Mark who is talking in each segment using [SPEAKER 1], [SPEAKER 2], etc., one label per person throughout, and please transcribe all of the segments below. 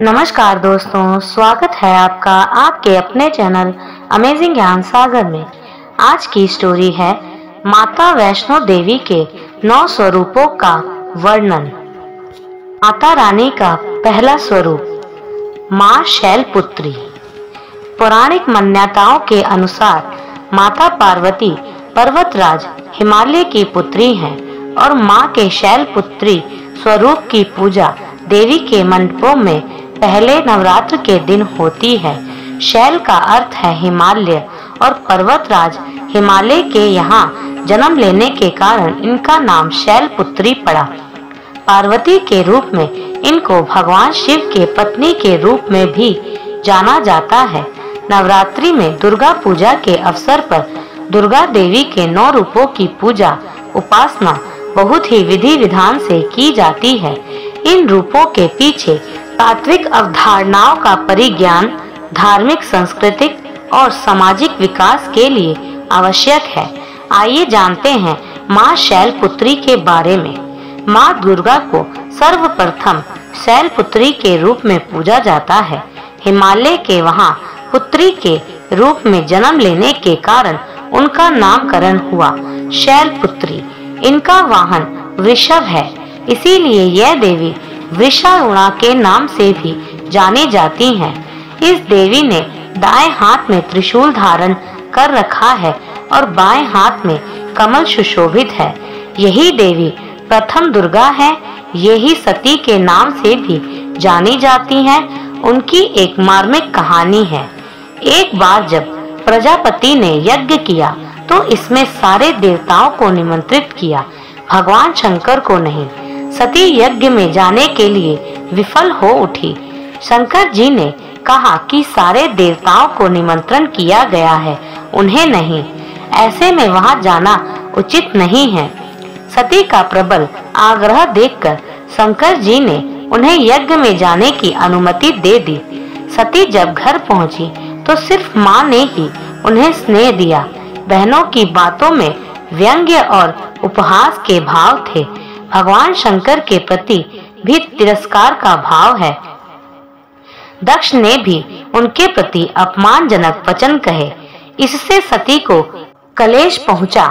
[SPEAKER 1] नमस्कार दोस्तों, स्वागत है आपका आपके अपने चैनल अमेजिंग ज्ञान सागर में। आज की स्टोरी है माता वैष्णो देवी के 9 स्वरूपों का वर्णन। माता रानी का पहला स्वरूप मां शैलपुत्री। पौराणिक मान्यताओं के अनुसार माता पार्वती पर्वतराज हिमालय की पुत्री हैं और मां के शैलपुत्री स्वरूप की पूजा देवी के मंडपों में पहले नवरात्र के दिन होती है। शैल का अर्थ है हिमालय और पर्वतराज हिमालय के यहाँ जन्म लेने के कारण इनका नाम शैलपुत्री पड़ा। पार्वती के रूप में इनको भगवान शिव के पत्नी के रूप में भी जाना जाता है। नवरात्रि में दुर्गा पूजा के अवसर पर दुर्गा देवी के 9 रूपों की पूजा उपासना बहुत ही विधि विधान से की जाती है। इन रूपों के पीछे तात्विक अवधारणाओं का परिज्ञान धार्मिक, सांस्कृतिक और सामाजिक विकास के लिए आवश्यक है। आइए जानते हैं मां शैलपुत्री के बारे में। मां दुर्गा को सर्वप्रथम शैलपुत्री के रूप में पूजा जाता है। हिमालय के वहां पुत्री के रूप में जन्म लेने के कारण उनका नामकरण हुआ शैलपुत्री। इनका वाहन वृषभ है, इसीलिए यह देवी वृषारूणा के नाम से भी जानी जाती हैं। इस देवी ने दाएं हाथ में त्रिशूल धारण कर रखा है और बाएं हाथ में कमल सुशोभित है। यही देवी प्रथम दुर्गा है। यही सती के नाम से भी जानी जाती हैं। उनकी एक मार्मिक कहानी है। एक बार जब प्रजापति ने यज्ञ किया तो इसमें सारे देवताओं को निमंत्रित किया, भगवान शंकर को नहीं। सती यज्ञ में जाने के लिए विफल हो उठी। शंकर जी ने कहा कि सारे देवताओं को निमंत्रण किया गया है, उन्हें नहीं। ऐसे में वहां जाना उचित नहीं है। सती का प्रबल आग्रह देखकर शंकर जी ने उन्हें यज्ञ में जाने की अनुमति दे दी। सती जब घर पहुंची तो सिर्फ मां ने ही उन्हें स्नेह दिया। बहनों की बातों में व्यंग्य और उपहास के भाव थे। भगवान शंकर के प्रति भी तिरस्कार का भाव है। दक्ष ने भी उनके प्रति अपमानजनक वचन कहे। इससे सती को कलेश पहुंचा।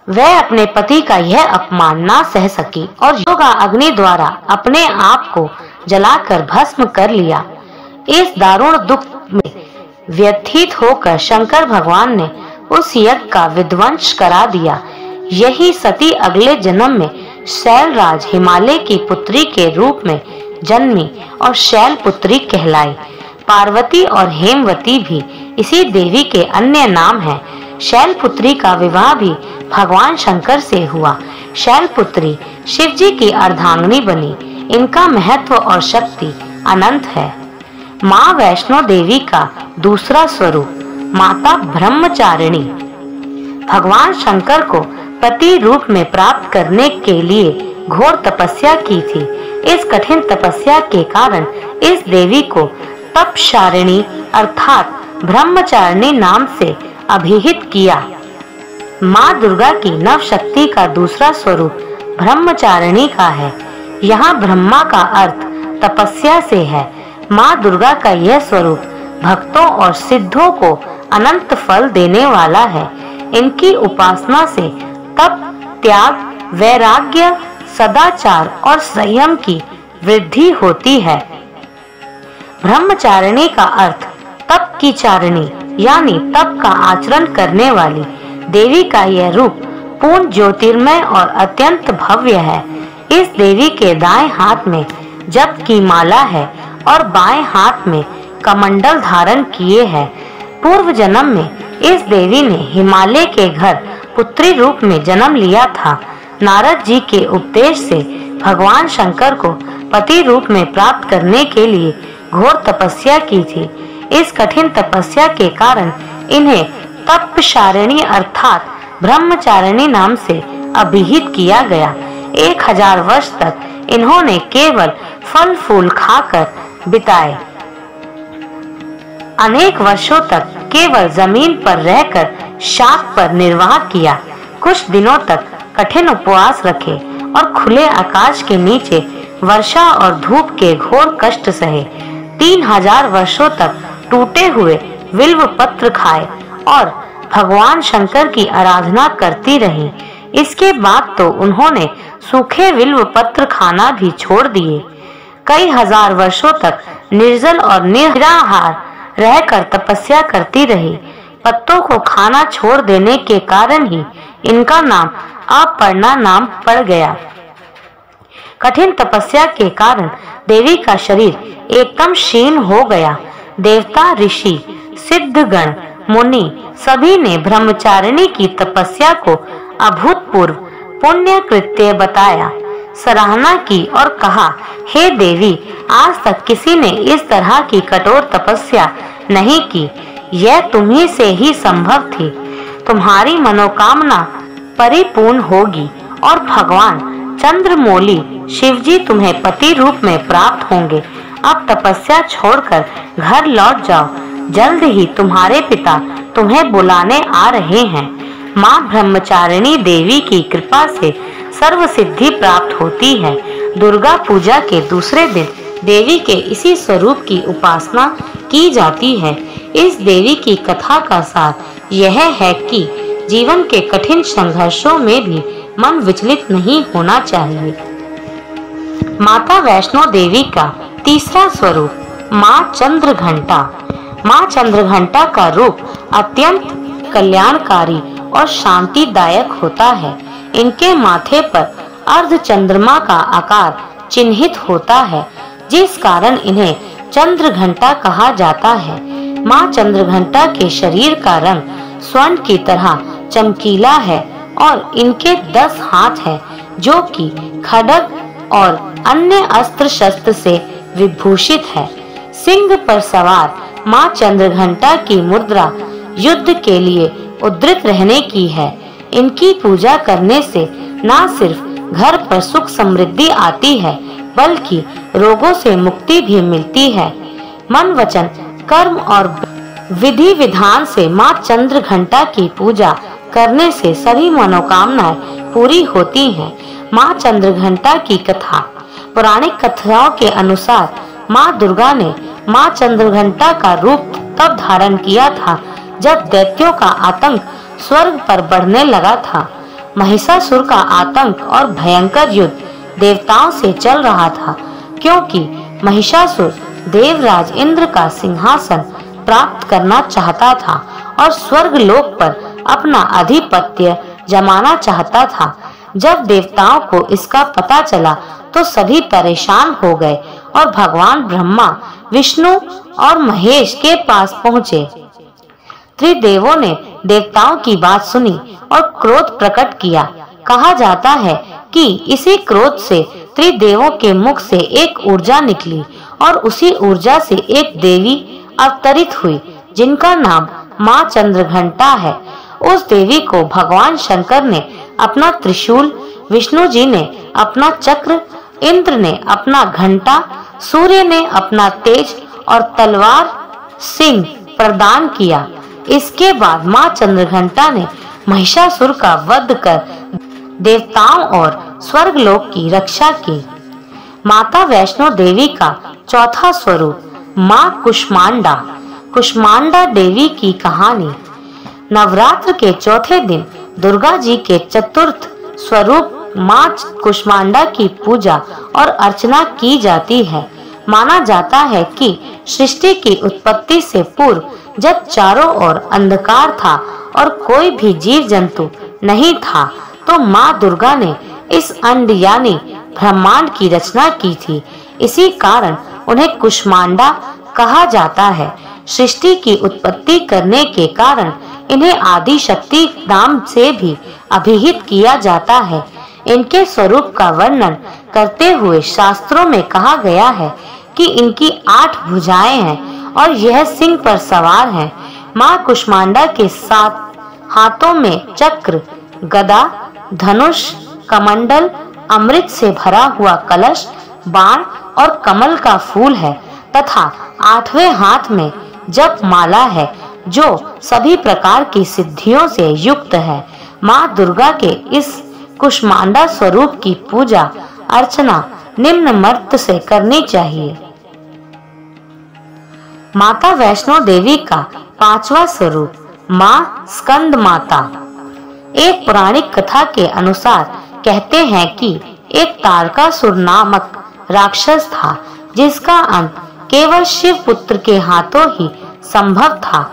[SPEAKER 1] वह अपने पति का यह अपमान ना सह सकी और योगा अग्नि द्वारा अपने आप को जलाकर भस्म कर लिया। इस दारुण दुख में व्यथित होकर शंकर भगवान ने उस यज्ञ का विध्वंस करा दिया। यही सती अगले जन्म में शैलराज हिमालय की पुत्री के रूप में जन्मी और शैलपुत्री कहलाई। पार्वती और हेमवती भी इसी देवी के अन्य नाम हैं। शैलपुत्री का विवाह भी भगवान शंकर से हुआ। शैलपुत्री शिवजी की अर्धांगिनी बनी। इनका महत्व और शक्ति अनंत है। मां वैष्णो देवी का दूसरा स्वरूप माता ब्रह्मचारिणी। भगवान शंकर को पति रूप में प्राप्त करने के लिए घोर तपस्या की थी। इस कठिन तपस्या के कारण इस देवी को तपशारिणी अर्थात ब्रह्मचारिणी नाम से अभिहित किया। मां दुर्गा की नव शक्ति का दूसरा स्वरूप ब्रह्मचारिणी का है। यहाँ ब्रह्मा का अर्थ तपस्या से है। मां दुर्गा का यह स्वरूप भक्तों और सिद्धों को अनंत फल देने वाला है। इनकी उपासना से तप, त्याग, वैराग्य, सदाचार और संयम की वृद्धि होती है। ब्रह्मचारिणी का अर्थ तप की चारिणी यानी तप का आचरण करने वाली। देवी का यह रूप पूर्ण ज्योतिर्मय और अत्यंत भव्य है। इस देवी के दाएं हाथ में जप की माला है और बाएं हाथ में कमंडल धारण किए है। पूर्व जन्म में इस देवी ने हिमालय के घर पुत्री रूप में जन्म लिया था। नारद जी के उपदेश से भगवान शंकर को पति रूप में प्राप्त करने के लिए घोर तपस्या की थी। इस कठिन तपस्या के कारण इन्हें तपशारिणी अर्थात ब्रह्मचारिणी नाम से अभिहित किया गया। 1000 वर्ष तक इन्होंने केवल फल फूल खाकर बिताए। अनेक वर्षों तक केवल जमीन पर रहकर शाक पर निर्वाह किया। कुछ दिनों तक कठिन उपवास रखे और खुले आकाश के नीचे वर्षा और धूप के घोर कष्ट सहे, 3000 वर्षों तक टूटे हुए बिल्व पत्र खाए और भगवान शंकर की आराधना करती रही। इसके बाद तो उन्होंने सूखे बिल्व पत्र खाना भी छोड़ दिए। कई हजार वर्षों तक निर्जल और निराहार रहकर तपस्या करती रही। पत्तों को खाना छोड़ देने के कारण ही इनका नाम अपर्णा नाम पड़ गया। कठिन तपस्या के कारण देवी का शरीर एकदम क्षीण हो गया। देवता, ऋषि, सिद्धगण, मुनि सभी ने ब्रह्मचारिणी की तपस्या को अभूतपूर्व पुण्य कृत्य बताया, सराहना की और कहा, हे देवी, आज तक किसी ने इस तरह की कठोर तपस्या नहीं की। यह तुम्ही से ही संभव थी। तुम्हारी मनोकामना परिपूर्ण होगी और भगवान चंद्रमौली शिवजी तुम्हें पति रूप में प्राप्त होंगे। अब तपस्या छोड़कर घर लौट जाओ। जल्द ही तुम्हारे पिता तुम्हें बुलाने आ रहे हैं। माँ ब्रह्मचारिणी देवी की कृपा से सर्व सिद्धि प्राप्त होती है। दुर्गा पूजा के दूसरे दिन देवी के इसी स्वरूप की उपासना की जाती है। इस देवी की कथा का सार यह है कि जीवन के कठिन संघर्षों में भी मन विचलित नहीं होना चाहिए। माता वैष्णो देवी का तीसरा स्वरूप माँ चंद्रघंटा। माँ चंद्रघंटा का रूप अत्यंत कल्याणकारी और शांतिदायक होता है। इनके माथे पर अर्ध चंद्रमा का आकार चिन्हित होता है, जिस कारण इन्हें चंद्रघंटा कहा जाता है। माँ चंद्रघंटा के शरीर का रंग स्वर्ण की तरह चमकीला है और इनके 10 हाथ हैं, जो कि खड्ग और अन्य अस्त्र शस्त्र से विभूषित है। सिंह पर सवार माँ चंद्रघंटा की मुद्रा युद्ध के लिए उद्धृत रहने की है। इनकी पूजा करने से न सिर्फ घर पर सुख समृद्धि आती है, बल्कि रोगों से मुक्ति भी मिलती है। मन, वचन, कर्म और विधि विधान से माँ चंद्रघंटा की पूजा करने से सभी मनोकामनाएं पूरी होती हैं। माँ चंद्रघंटा की कथा। पौराणिक कथाओं के अनुसार माँ दुर्गा ने माँ चंद्रघंटा का रूप तब धारण किया था जब दैत्यों का आतंक स्वर्ग पर बढ़ने लगा था। महिषासुर का आतंक और भयंकर युद्ध देवताओं से चल रहा था, क्योंकि महिषासुर देवराज इंद्र का सिंहासन प्राप्त करना चाहता था और स्वर्ग लोक पर अपना आधिपत्य जमाना चाहता था। जब देवताओं को इसका पता चला तो सभी परेशान हो गए और भगवान ब्रह्मा, विष्णु और महेश के पास पहुँचे। त्रिदेवों ने देवताओं की बात सुनी और क्रोध प्रकट किया। कहा जाता है कि इसी क्रोध से त्रिदेवों के मुख से एक ऊर्जा निकली और उसी ऊर्जा से एक देवी अवतरित हुई, जिनका नाम माँ चंद्रघंटा है। उस देवी को भगवान शंकर ने अपना त्रिशूल, विष्णु जी ने अपना चक्र, इंद्र ने अपना घंटा, सूर्य ने अपना तेज और तलवार सिंह प्रदान किया। इसके बाद माँ चंद्रघंटा ने महिषासुर का वध कर देवताओं और स्वर्गलोक की रक्षा की। माता वैष्णो देवी का चौथा स्वरूप माँ कुष्मांडा। कुष्मांडा देवी की कहानी। नवरात्र के चौथे दिन दुर्गा जी के चतुर्थ स्वरूप माँ कुष्मांडा की पूजा और अर्चना की जाती है। माना जाता है कि सृष्टि की उत्पत्ति से पूर्व जब चारों ओर अंधकार था और कोई भी जीव जंतु नहीं था, तो माँ दुर्गा ने इस अंड यानी ब्रह्मांड की रचना की थी। इसी कारण उन्हें कुष्मांडा कहा जाता है। सृष्टि की उत्पत्ति करने के कारण इन्हें आदि शक्ति नाम से भी अभिहित किया जाता है। इनके स्वरूप का वर्णन करते हुए शास्त्रों में कहा गया है कि इनकी 8 भुजाएं हैं और यह सिंह पर सवार है। माँ कुष्मांडा के 7 हाथों में चक्र, गदा, धनुष, कमंडल, अमृत से भरा हुआ कलश, बाण और कमल का फूल है तथा 8वें हाथ में जप माला है, जो सभी प्रकार की सिद्धियों से युक्त है। माँ दुर्गा के इस कुष्मांडा स्वरूप की पूजा अर्चना निम्न मर्त से करनी चाहिए। माता वैष्णो देवी का 5वां स्वरूप माँ स्कंद माता। एक पौराणिक कथा के अनुसार कहते हैं कि एक तारकासुर नामक राक्षस था, जिसका अंत केवल शिव पुत्र के हाथों ही संभव था।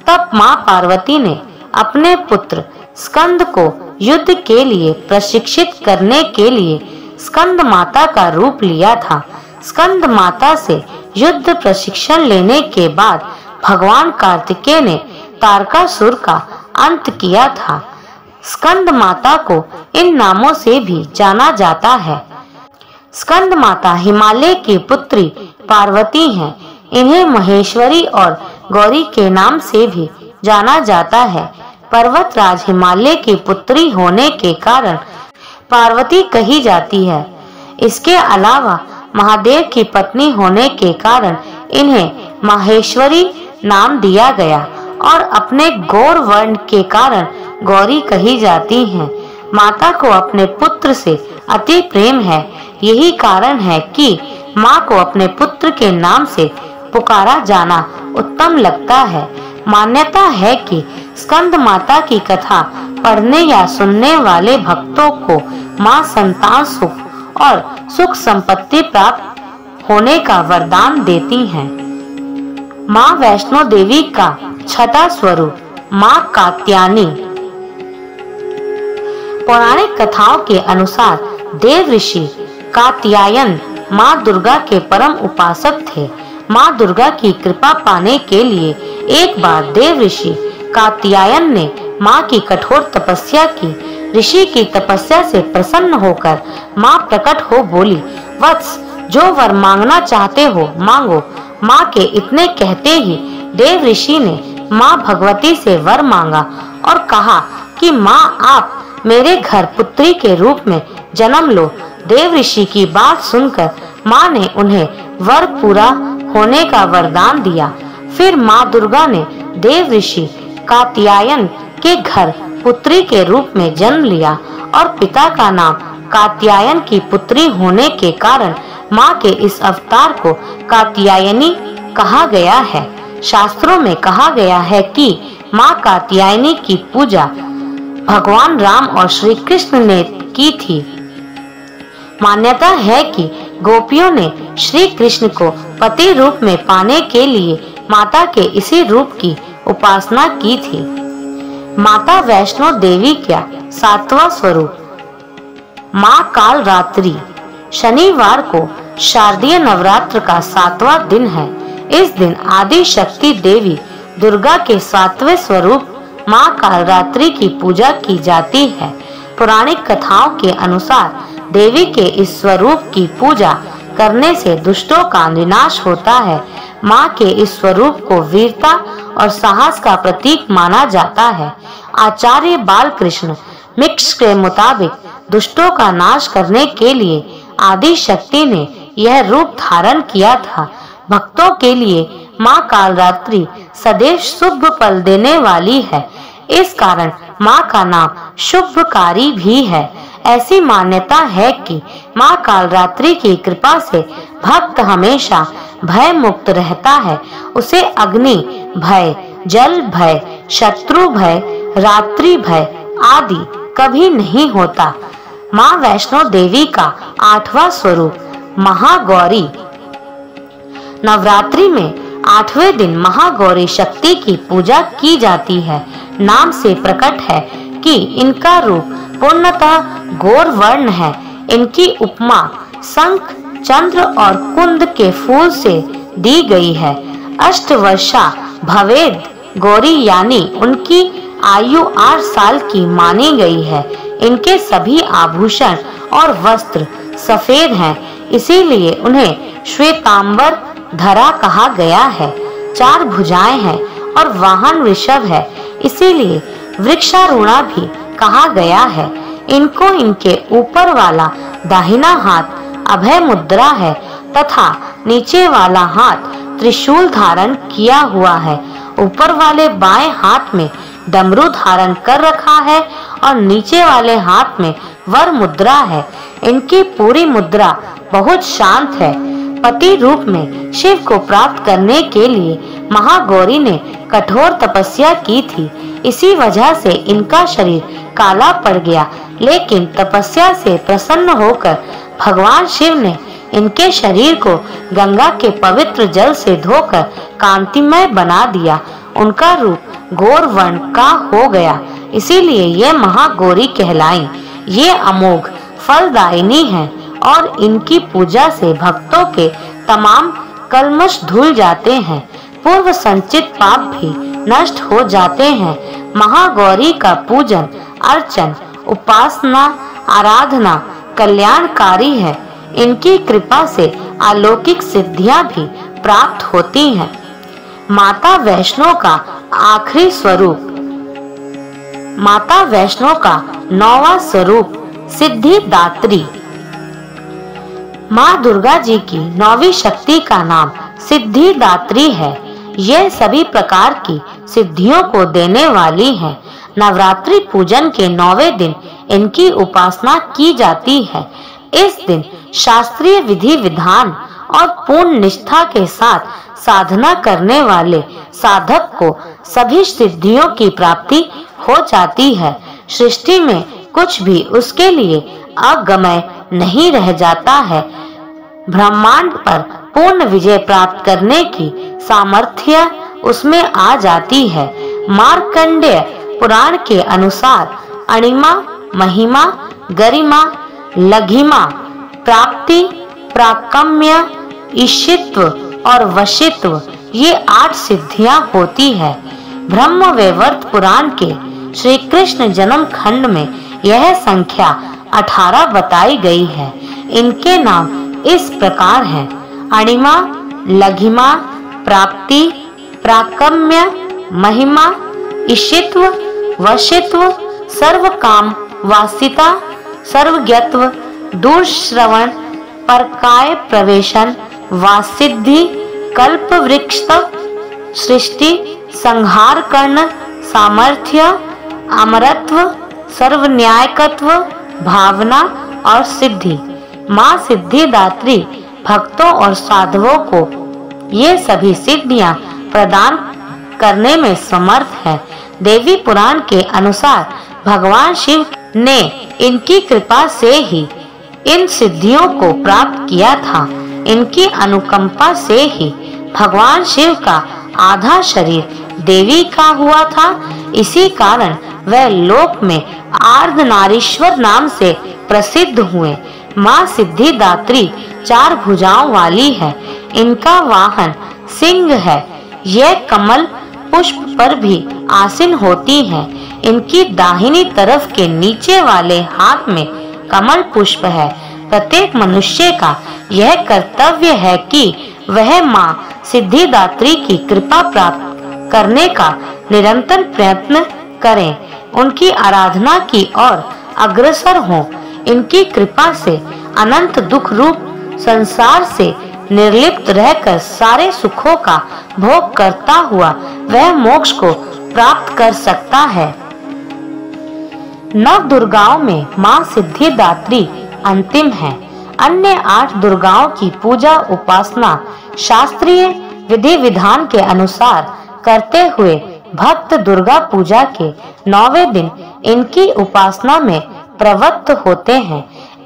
[SPEAKER 1] तब माँ पार्वती ने अपने पुत्र स्कंद को युद्ध के लिए प्रशिक्षित करने के लिए स्कंद माता का रूप लिया था। स्कंद माता से युद्ध प्रशिक्षण लेने के बाद भगवान कार्तिकेय ने तारकासुर का अंत किया था। स्कंद माता को इन नामों से भी जाना जाता है। स्कंद माता हिमालय की पुत्री पार्वती हैं। इन्हें महेश्वरी और गौरी के नाम से भी जाना जाता है। पर्वतराज हिमालय की पुत्री होने के कारण पार्वती कही जाती है। इसके अलावा महादेव की पत्नी होने के कारण इन्हें माहेश्वरी नाम दिया गया और अपने गौर वर्ण के कारण गौरी कही जाती हैं। माता को अपने पुत्र से अति प्रेम है। यही कारण है कि माँ को अपने पुत्र के नाम से पुकारा जाना उत्तम लगता है। मान्यता है कि स्कंद माता की कथा पढ़ने या सुनने वाले भक्तों को माँ संतान सुख और सुख संपत्ति प्राप्त होने का वरदान देती हैं। माँ वैष्णो देवी का 6वां स्वरूप माँ कात्यायनी। पौराणिक कथाओं के अनुसार देव ऋषि कात्यायन माँ दुर्गा के परम उपासक थे। माँ दुर्गा की कृपा पाने के लिए एक बार देव ऋषि कात्यायन ने माँ की कठोर तपस्या की। ऋषि की तपस्या से प्रसन्न होकर माँ प्रकट हो बोली, वत्स, जो वर मांगना चाहते हो मांगो। माँ के इतने कहते ही देव ऋषि ने माँ भगवती से वर मांगा और कहा कि माँ आप मेरे घर पुत्री के रूप में जन्म लो। देव ऋषि की बात सुनकर माँ ने उन्हें वर पूरा होने का वरदान दिया। फिर माँ दुर्गा ने देव ऋषि कात्यायन के घर पुत्री के रूप में जन्म लिया और पिता का नाम कात्यायन की पुत्री होने के कारण माँ के इस अवतार को कात्यायनी कहा गया है। शास्त्रों में कहा गया है कि माँ कात्यायनी की पूजा भगवान राम और श्री कृष्ण ने की थी। मान्यता है कि गोपियों ने श्री कृष्ण को पति रूप में पाने के लिए माता के इसी रूप की उपासना की थी। माता वैष्णो देवी का 7वां स्वरूप माँ कालरात्रि। शनिवार को शारदीय नवरात्र का 7वां दिन है। इस दिन आदि शक्ति देवी दुर्गा के 7वें स्वरूप माँ कालरात्रि की पूजा की जाती है। पौराणिक कथाओं के अनुसार देवी के इस स्वरूप की पूजा करने से दुष्टों का विनाश होता है। माँ के इस स्वरूप को वीरता और साहस का प्रतीक माना जाता है। आचार्य बालकृष्ण मिक्स के मुताबिक दुष्टों का नाश करने के लिए आदि शक्ति ने यह रूप धारण किया था। भक्तों के लिए माँ कालरात्रि सदैव शुभ फल देने वाली है। इस कारण माँ का नाम शुभकारी भी है। ऐसी मान्यता है कि माँ कालरात्रि की कृपा से भक्त हमेशा भय मुक्त रहता है। उसे अग्नि भय, जल भय, शत्रु भय, रात्रि भय आदि कभी नहीं होता। माँ वैष्णो देवी का 8वां स्वरूप महागौरी। नवरात्रि में 8वें दिन महागौरी शक्ति की पूजा की जाती है। नाम से प्रकट है कि इनका रूप पूर्णतः गौर वर्ण है। इनकी उपमा शंख, चंद्र और कुंद के फूल से दी गई है। अष्टवर्षा भवेद गौरी यानी उनकी आयु 8 साल की मानी गई है। इनके सभी आभूषण और वस्त्र सफेद हैं, इसीलिए उन्हें श्वेतांबर धरा कहा गया है। 4 भुजाएं हैं और वाहन वृषभ है, इसीलिए वृक्षारूढ़ा भी कहा गया है। इनको इनके ऊपर वाला दाहिना हाथ अभय मुद्रा है तथा नीचे वाला हाथ त्रिशूल धारण किया हुआ है। ऊपर वाले बाएं हाथ में डमरू धारण कर रखा है और नीचे वाले हाथ में वर मुद्रा है। इनकी पूरी मुद्रा बहुत शांत है। पति रूप में शिव को प्राप्त करने के लिए महागौरी ने कठोर तपस्या की थी। इसी वजह से इनका शरीर काला पड़ गया, लेकिन तपस्या से प्रसन्न होकर भगवान शिव ने इनके शरीर को गंगा के पवित्र जल से धोकर कांतिमय बना दिया। उनका रूप गौर वर्ण का हो गया, इसीलिए ये महागौरी कहलाई। ये अमोघ फलदायिनी है और इनकी पूजा से भक्तों के तमाम कल्मश धुल जाते हैं, पूर्व संचित पाप भी नष्ट हो जाते हैं। महागौरी का पूजन अर्चन उपासना आराधना कल्याणकारी है। इनकी कृपा से अलौकिक सिद्धियां भी प्राप्त होती हैं। माता वैष्णो का आखिरी स्वरूप। माता वैष्णो का 9वां स्वरूप सिद्धिदात्री। माँ दुर्गा जी की 9वीं शक्ति का नाम सिद्धिदात्री है। यह सभी प्रकार की सिद्धियों को देने वाली है। नवरात्रि पूजन के 9वें दिन इनकी उपासना की जाती है। इस दिन शास्त्रीय विधि विधान और पूर्ण निष्ठा के साथ साधना करने वाले साधक को सभी सिद्धियों की प्राप्ति हो जाती है। सृष्टि में कुछ भी उसके लिए अगम्य नहीं रह जाता है। ब्रह्मांड पर पूर्ण विजय प्राप्त करने की सामर्थ्य उसमें आ जाती है। मार्कंडेय पुराण के अनुसार अणिमा, महिमा, गरिमा, लघिमा, प्राप्ति, प्राकम्य, ईशित्व और वशित्व ये 8 सिद्धियां होती है। ब्रह्म वैवर्त पुराण के श्री कृष्ण जन्म खंड में यह संख्या 18 बताई गई है। इनके नाम इस प्रकार हैं: अणिमा, लघिमा, प्राप्ति, प्राकम्य, महिमा, ईशित्व, वशित्व, सर्वकाम वासिता, सर्वज्ञत्व, दूरश्रवण, परकाय प्रवेशन, वासिद्धि, कल्प वृक्ष तक, सृष्टि संहार कर्ण, सामर्थ्य, अमरत्व, सर्वन्यायकत्व, भावना और सिद्धि। माँ सिद्धिदात्री भक्तों और साधुओं को ये सभी सिद्धियां प्रदान करने में समर्थ है। देवी पुराण के अनुसार भगवान शिव ने इनकी कृपा से ही इन सिद्धियों को प्राप्त किया था। इनकी अनुकंपा से ही भगवान शिव का आधा शरीर देवी का हुआ था। इसी कारण वह लोक में अर्धनारीश्वर नाम से प्रसिद्ध हुए। माँ सिद्धिदात्री 4 भुजाओं वाली है। इनका वाहन सिंह है। यह कमल पुष्प पर भी आसीन होती है। इनकी दाहिनी तरफ के नीचे वाले हाथ में कमल पुष्प है। प्रत्येक मनुष्य का यह कर्तव्य है कि वह माँ सिद्धिदात्री की कृपा प्राप्त करने का निरंतर प्रयत्न करें, उनकी आराधना की ओर अग्रसर हों। इनकी कृपा से अनंत दुख रूप संसार से निर्लिप्त रहकर सारे सुखों का भोग करता हुआ वह मोक्ष को प्राप्त कर सकता है। 9 दुर्गाओं में माँ सिद्धिदात्री अंतिम है। अन्य 8 दुर्गाओं की पूजा उपासना शास्त्रीय विधि विधान के अनुसार करते हुए भक्त दुर्गा पूजा के 9वें दिन इनकी उपासना में प्रवृत्त होते हैं।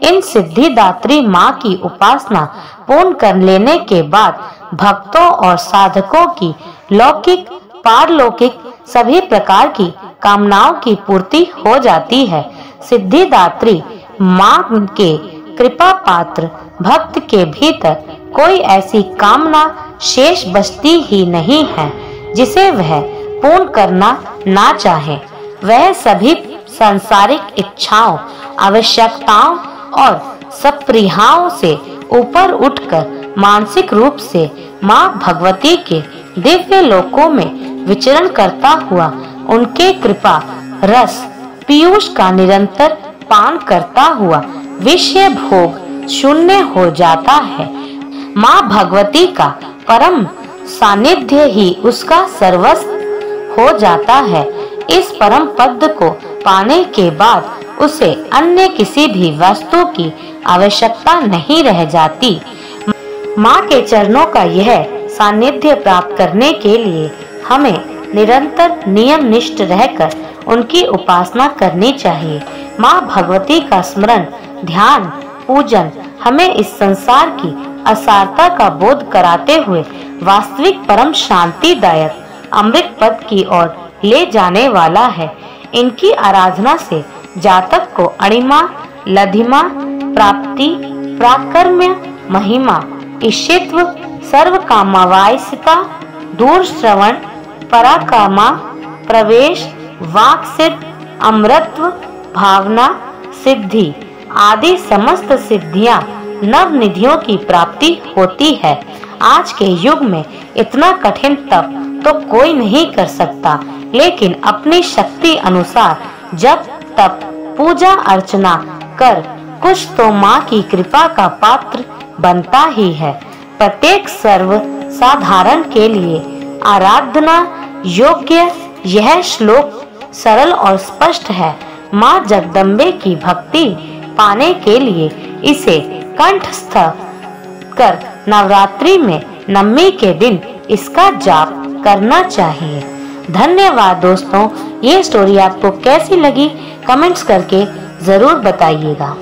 [SPEAKER 1] इन सिद्धिदात्री माँ की उपासना पूर्ण कर लेने के बाद भक्तों और साधकों की लौकिक पारलौकिक सभी प्रकार की कामनाओं की पूर्ति हो जाती है। सिद्धिदात्री माँ के कृपा पात्र भक्त के भीतर कोई ऐसी कामना शेष बचती ही नहीं है जिसे वह पूर्ण करना ना चाहे। वह सभी सांसारिक इच्छाओं, आवश्यकताओं और सप्रियाओं से ऊपर उठकर मानसिक रूप से माँ भगवती के दिव्य लोकों में विचरण करता हुआ उनके कृपा रस पीयूष का निरंतर पान करता हुआ विषय भोग शून्य हो जाता है। माँ भगवती का परम सानिध्य ही उसका सर्वस्व हो जाता है। इस परम पद को पाने के बाद उसे अन्य किसी भी वस्तु की आवश्यकता नहीं रह जाती। माँ के चरणों का यह सानिध्य प्राप्त करने के लिए हमें निरंतर नियम निष्ठ रहकर उनकी उपासना करनी चाहिए। माँ भगवती का स्मरण, ध्यान, पूजन हमें इस संसार की असारता का बोध कराते हुए वास्तविक परम शांतिदायक अमृत पद की ओर ले जाने वाला है। इनकी आराधना से जातक को अणिमा, लधिमा, प्राप्ति, प्राकर्म्य, महिमा, इशित्व, सर्व कामावायसिता, दूर श्रवण, पराकामा, प्रवेश, वाक सिद्ध, अमृतत्व, भावना, सिद्धि आदि समस्त सिद्धियां, नव निधियों की प्राप्ति होती है। आज के युग में इतना कठिन तप तो कोई नहीं कर सकता, लेकिन अपनी शक्ति अनुसार जब तप, पूजा अर्चना कर कुछ तो माँ की कृपा का पात्र बनता ही है। प्रत्येक सर्व साधारण के लिए आराधना योग्य यह श्लोक सरल और स्पष्ट है। माँ जगदम्बे की भक्ति पाने के लिए इसे कंठस्थ कर नवरात्रि में नवमी के दिन इसका जाप करना चाहिए। धन्यवाद दोस्तों, ये स्टोरी आपको कैसी लगी कमेंट्स करके जरूर बताइएगा।